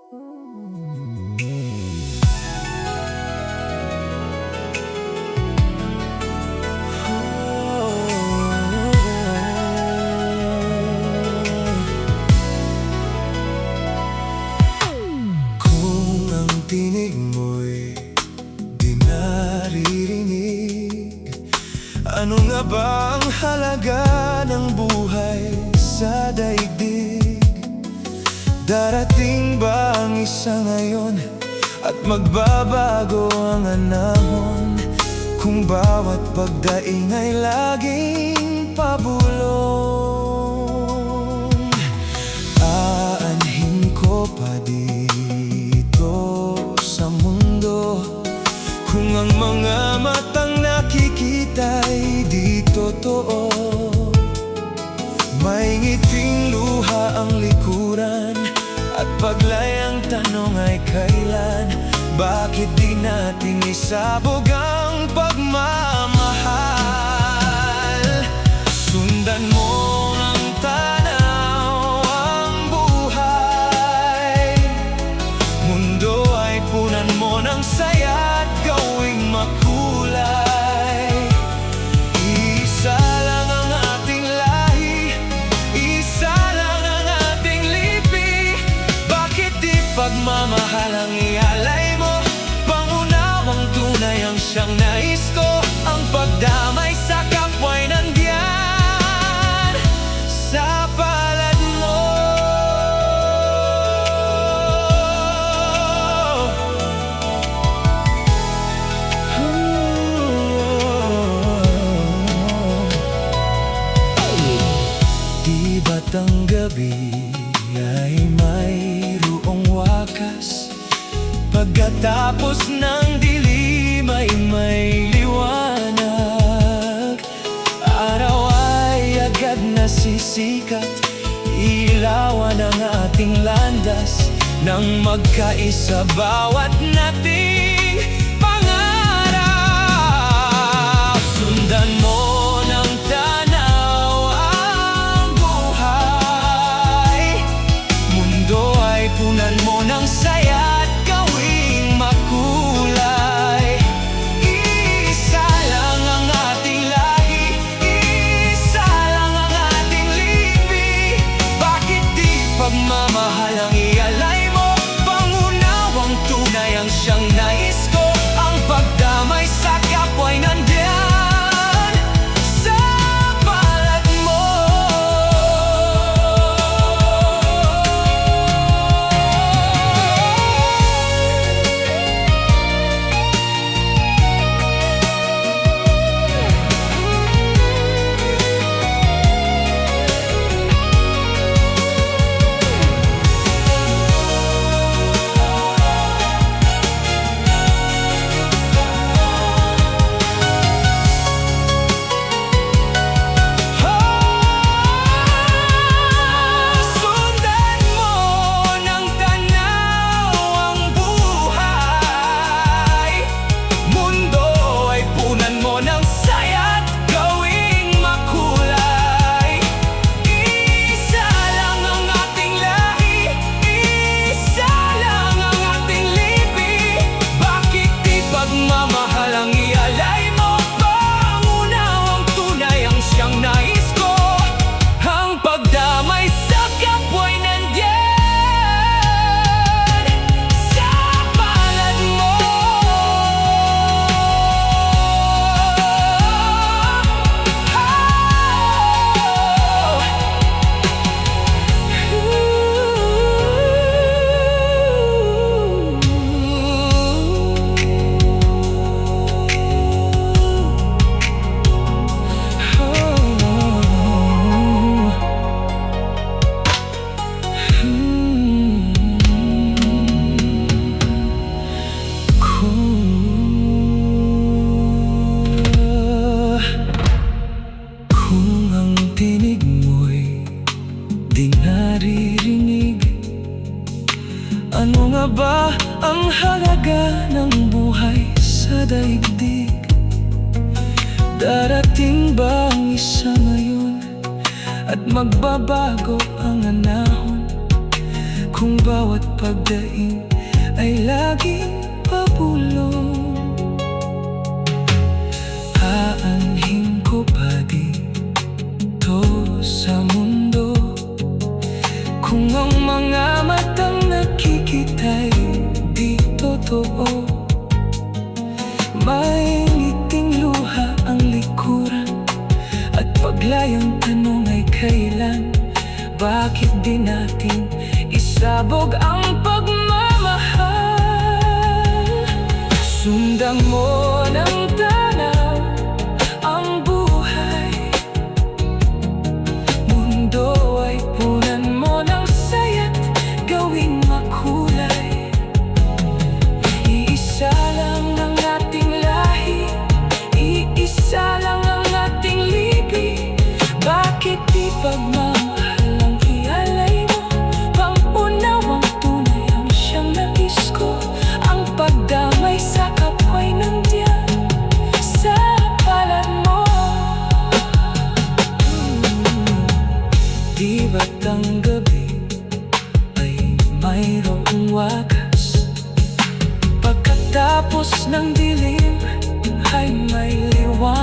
Kung ang tinig mo'y di naririnig, ano nga ba ang halaga ng buhay sa daigdig? Darating ba ang isa ngayon at magbabago ang anahon, kung bawat pagdaing ay laging pabulong? Aanhin ko pa dito sa mundo kung ang mga matang nakikita ay di totoo. May ngiting luha ang likuran at paglayang tanong ay kailan? Bakit di natin isabog ang pagmamahal? Sundan mo ang tanaw ang buhay, mundo ay punan mo ng saya at gawing makulay. Isa lang ang ating lahi, isa lang ang ating lipi. Bakit di pagmamahal ang ialay mo? Pangunawang tunay ang siyang nais ko. Ang pagdamay sa kapwa'y nandiyan sa palad mo. Di ba't ang gabi ay mayroong wakas? Pagkatapos ng dilim ay may liwanag. Araw ay agad nasisikat, ilawan ang ating landas nang magkaisa bawat nating pangarap. Sundan mo ng tanaw ang buhay, mundo ay punan mo ng saya at gawing makulay. Isa lang ang ating lahi, isa lang ang ating lipi. Bakit di pagmamahal ang ialay mo? Pangunawang tunay ang siyang nais ko. Ang pagdamay sa kapwa'y nandiyan sa palad mo. Sundan mo ng tanaw ang buhay, mundo ay punan mo ng saya at gawing makulay. Isa lang ang ating lahi, isa lang ang ating lipi. Bakit di pagmamahal ang ialay mo? Pangunawang tunay ang siyang nais ko. Ang pagdamay sa kapwa'y nandiyan sa palad mo. Kung ang tinig mo'y di naririnig, ano nga ba ang halaga ng buhay sa daigdig? Darating ba ang isa ngayon at magbabago ang anahon, kung bawat pagdaing ay laging pabulong. Aanhin ko ba dito sa mundo kung ang mga matang nakikita'y di totoo? May ngiting luha ang likuran at paglayang tanong ay kailan? Bakit di natin isabog ang pagmamahal? Sundan mo ng tanaw ang buhay, mundo ay punan mo ng saya't gawing makulay. Iisa lang ang ating lahi, iisa lang ang ating libi. Bakit di pagmamahal ang ialay mo? Pangunawang tunay ang siyang nais ko, ang pagdamay sa kapwa'y nandiyan sa palad mo. Di ba't ang gabi ay mayroong wakas? Pagkatapos ng dilim ay may liwanag.